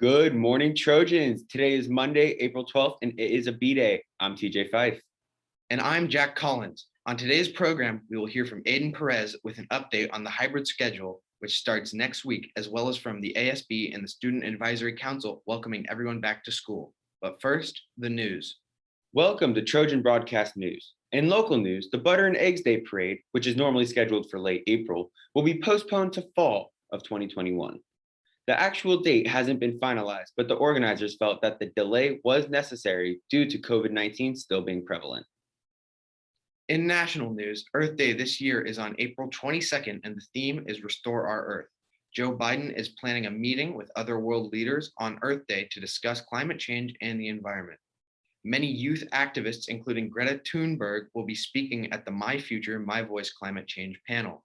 Good morning, Trojans. Today is Monday, April 12th, and it is a B-Day. I'm TJ Fife. And I'm Jack Collins. On today's program, we will hear from Aiden Perez with an update on the hybrid schedule, which starts next week, as well as from the ASB and the Student Advisory Council welcoming everyone back to school. But first, the news. Welcome to Trojan Broadcast News. In local news, the Butter and Eggs Day Parade, which is normally scheduled for late April, will be postponed to fall of 2021. The actual date hasn't been finalized, but the organizers felt that the delay was necessary due to COVID-19 still being prevalent. In national news, Earth Day this year is on April 22nd, and the theme is Restore Our Earth. Joe Biden is planning a meeting with other world leaders on Earth Day to discuss climate change and the environment. Many youth activists, including Greta Thunberg, will be speaking at the My Future, My Voice Climate Change panel.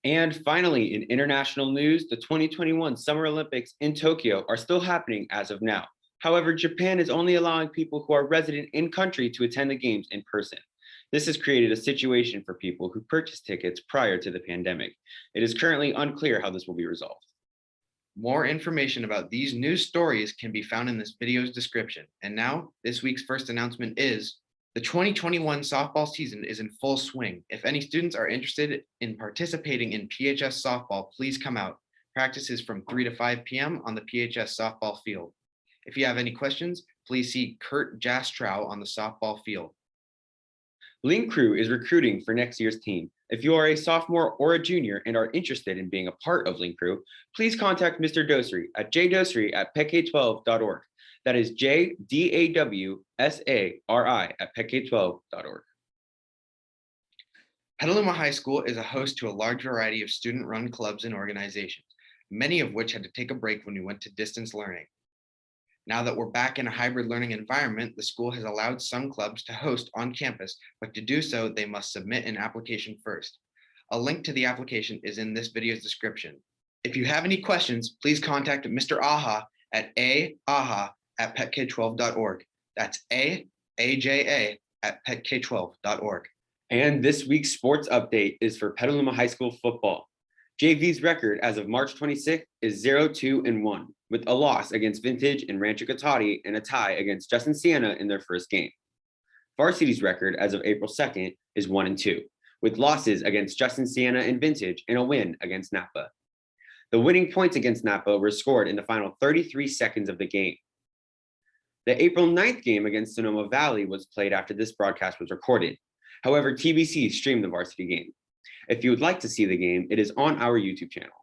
And finally, in international news, the 2021 Summer Olympics in Tokyo are still happening as of now. However, Japan is only allowing people who are resident in country to attend the games in person. This has created a situation for people who purchased tickets prior to the pandemic. It is currently unclear how this will be resolved. More information about these news stories can be found in this video's description. And now, this week's first announcement is the 2021 softball season is in full swing. If any students are interested in participating in PHS Softball, please come out. Practice is from 3 to 5 p.m. on the PHS Softball field. If you have any questions, please see Kurt Jastrow on the softball field. Link Crew is recruiting for next year's team. If you are a sophomore or a junior and are interested in being a part of Link Crew, please contact Mr. Dosery at jdosary@petk12.org. That is JDAWSARI at petk12.org. Petaluma High School is a host to a large variety of student-run clubs and organizations, many of which had to take a break when we went to distance learning. Now that we're back in a hybrid learning environment, the school has allowed some clubs to host on campus, but to do so, they must submit an application first. A link to the application is in this video's description. If you have any questions, please contact Mr. Aha at aaha@petk12.org. That's AJA at petk12.org. And this week's sports update is for Petaluma High School football. JV's record as of March 26th is 0-2-1, with a loss against Vintage and Rancho Cotati and a tie against Justin Siena in their first game. Varsity's record as of April 2nd is 1-2, with losses against Justin Siena and Vintage and a win against Napa. The winning points against Napa were scored in the final 33 seconds of the game. The April 9th game against Sonoma Valley was played after this broadcast was recorded. However, TBC streamed the varsity game. If you would like to see the game, it is on our YouTube channel.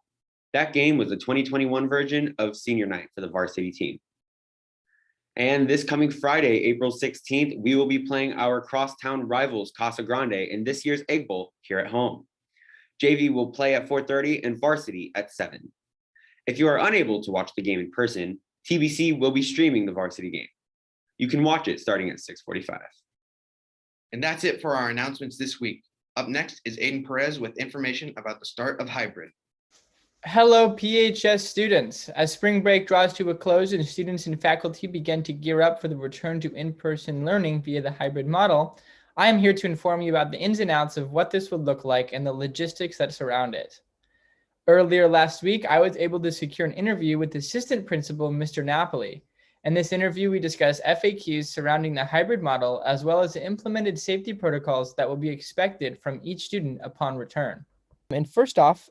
That game was the 2021 version of senior night for the varsity team. And this coming Friday, April 16th, we will be playing our crosstown rivals, Casa Grande, in this year's Egg Bowl here at home. JV will play at 4:30 and varsity at 7. If you are unable to watch the game in person, TBC will be streaming the varsity game. You can watch it starting at 6:45. And that's it for our announcements this week. Up next is Aiden Perez with information about the start of hybrid. Hello, PHS students. As spring break draws to a close and students and faculty begin to gear up for the return to in-person learning via the hybrid model, I am here to inform you about the ins and outs of what this would look like and the logistics that surround it. Earlier last week, I was able to secure an interview with Assistant Principal Mr. Napoli. In this interview, we discussed FAQs surrounding the hybrid model, as well as the implemented safety protocols that will be expected from each student upon return. And first off,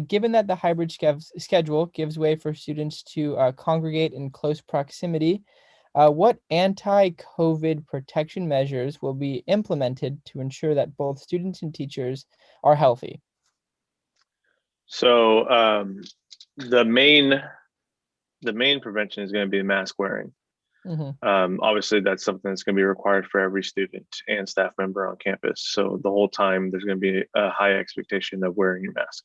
given that the hybrid schedule gives way for students to congregate in close proximity, what anti-COVID protection measures will be implemented to ensure that both students and teachers are healthy? So the main prevention is going to be mask wearing. Obviously, that's something that's going to be required for every student and staff member on campus. So the whole time, there's going to be a high expectation of wearing your mask.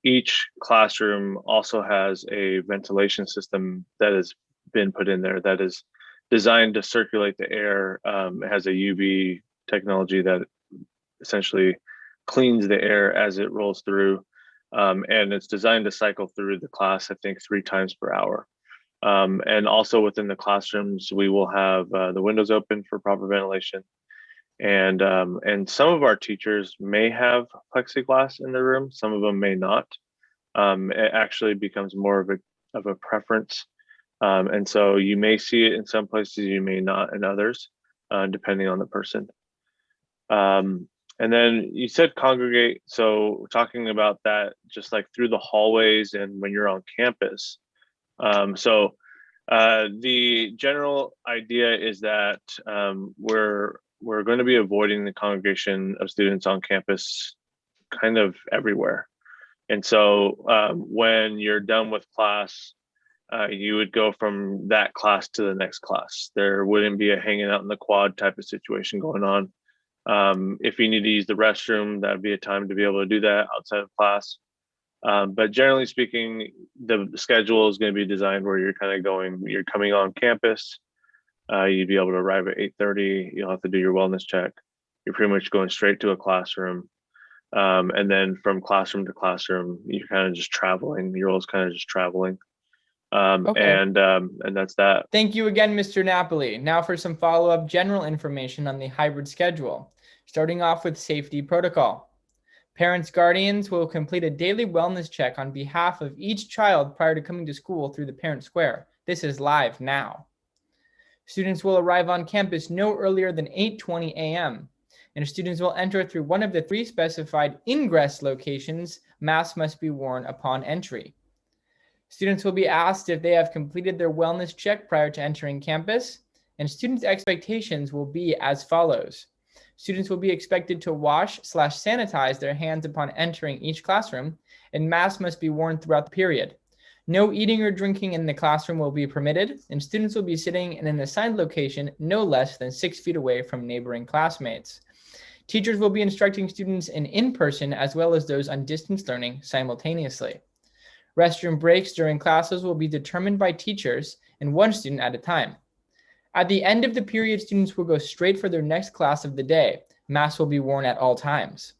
Each classroom also has a ventilation system that has been put in there that is designed to circulate the air. It has a UV technology that essentially cleans the air as it rolls through. And it's designed to cycle through the class, I think, 3 times per hour. And also within the classrooms, we will have the windows open for proper ventilation. And some of our teachers may have plexiglass in their room. Some of them may not. It actually becomes more of of a preference. And so you may see it in some places, you may not in others, depending on the person. And then you said congregate. So we're talking about that just like through the hallways and when you're on campus. The general idea is that we're going to be avoiding the congregation of students on campus kind of everywhere. And so when you're done with class, you would go from that class to the next class. There wouldn't be a hanging out in the quad type of situation going on. If you need to use the restroom, that'd be a time to be able to do that outside of class. But generally speaking, the schedule is going to be designed where you're coming on campus. You'd be able to arrive at 8:30. You'll have to do your wellness check. You're pretty much going straight to a classroom. And then from classroom to classroom, you're kind of just traveling. Your role's kind of just traveling. And that's that. Thank you again, Mr. Napoli. Now for some follow-up general information on the hybrid schedule, starting off with safety protocol. Parents, guardians will complete a daily wellness check on behalf of each child prior to coming to school through the parent square. This is live now. Students will arrive on campus no earlier than 8:20 a.m. and students will enter through one of the 3 specified ingress locations. Masks must be worn upon entry. Students will be asked if they have completed their wellness check prior to entering campus, and students' expectations will be as follows. Students will be expected to wash/sanitize their hands upon entering each classroom, and masks must be worn throughout the period. No eating or drinking in the classroom will be permitted, and students will be sitting in an assigned location no less than 6 feet away from neighboring classmates. Teachers will be instructing students in person as well as those on distance learning simultaneously. Restroom breaks during classes will be determined by teachers and 1 student at a time. At the end of the period, students will go straight for their next class of the day. Masks will be worn at all times.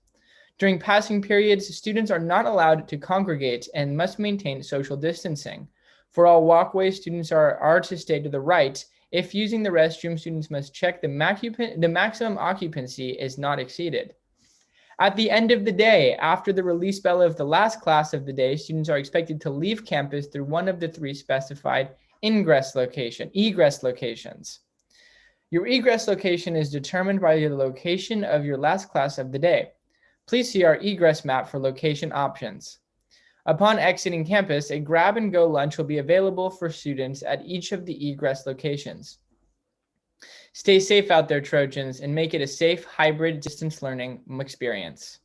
During passing periods, students are not allowed to congregate and must maintain social distancing. For all walkways, students are to stay to the right. If using the restroom, students must check the maximum occupancy is not exceeded. At the end of the day, after the release bell of the last class of the day, students are expected to leave campus through one of the 3 specified egress locations. Your egress location is determined by the location of your last class of the day. Please see our egress map for location options. Upon exiting campus, a grab-and-go lunch will be available for students at each of the egress locations. Stay safe out there, Trojans, and make it a safe hybrid distance learning experience.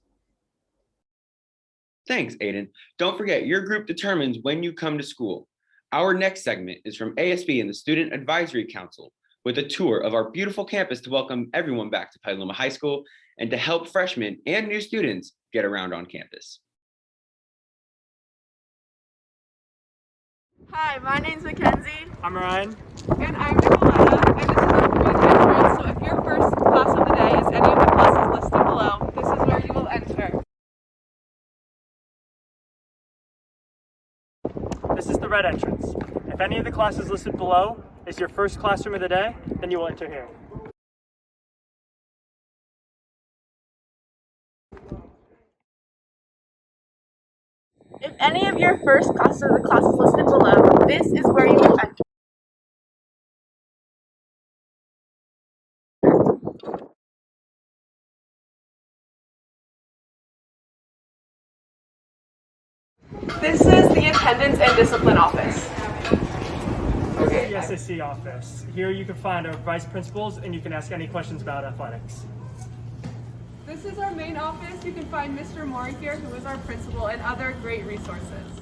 Thanks, Aiden. Don't forget, your group determines when you come to school. Our next segment is from ASB and the Student Advisory Council, with a tour of our beautiful campus to welcome everyone back to Petaluma High School and to help freshmen and new students get around on campus. Hi, my name's Mackenzie. I'm Ryan. And I'm Nicoletta, and this is our green entrance. So if your first class of the day is any of the classes listed below, this is where you will enter. This is the red entrance. If any of the classes listed below is your first classroom of the day, then you will enter here. If any of your first classes are the classes listed below, this is where you will enter. This is the attendance and discipline office. Okay. The SAC office. Here you can find our vice principals and you can ask any questions about athletics. This is our main office. You can find Mr. Moore here, who is our principal, and other great resources.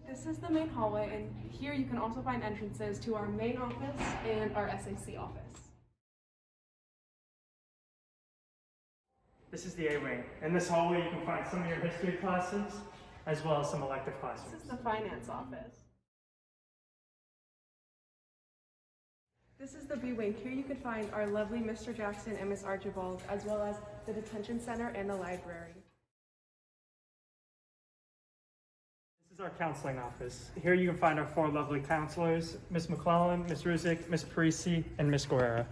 This is the main hallway, and here you can also find entrances to our main office and our SAC office. This is the A wing. In this hallway you can find some of your history classes as well as some elective classrooms. This is the finance office. This is the B wing. Here you can find our lovely Mr. Jackson and Miss Archibald, as well as the detention center and the library. This is our counseling office. Here you can find our 4 lovely counselors, Miss McClellan, Miss Ruzick, Miss Parisi, and Miss Guerrera.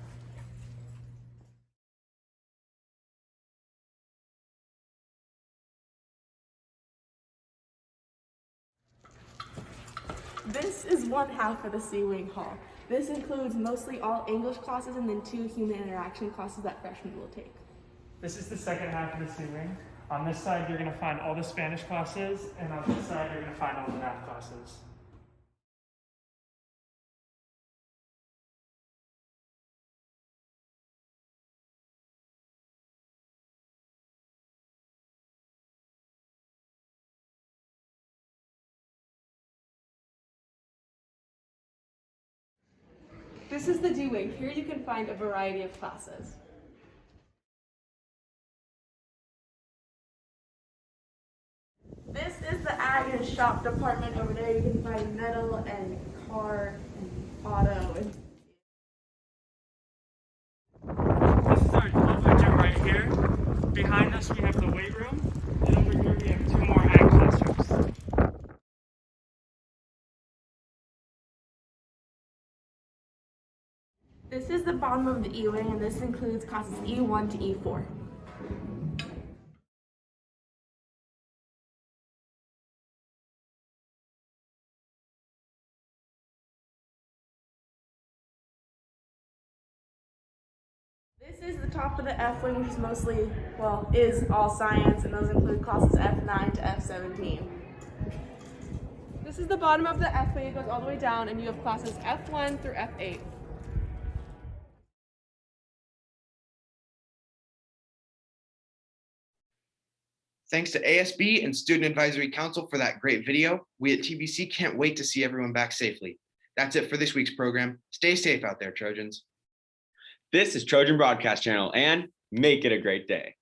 This is one half of the C-Wing Hall. This includes mostly all English classes and then 2 human interaction classes that freshmen will take. This is the second half of the C-Wing. On this side, you're going to find all the Spanish classes, and on this side, you're going to find all the math classes. This is the D-Wing. Here you can find a variety of classes. This is the ag and shop department. Over there you can find metal and car and auto. This is our lovely gym right here. Behind us we have the weight room, and over here we have 2 more ag classrooms. This is the bottom of the E-Wing, and this includes classes E1 to E4. This is the top of the F-Wing, which is mostly, well, is all science, and those include classes F9 to F17. This is the bottom of the F-Wing. It goes all the way down, and you have classes F1 through F8. Thanks to ASB and Student Advisory Council for that great video. We at TBC can't wait to see everyone back safely. That's it for this week's program. Stay safe out there, Trojans. This is Trojan Broadcast Channel, and make it a great day.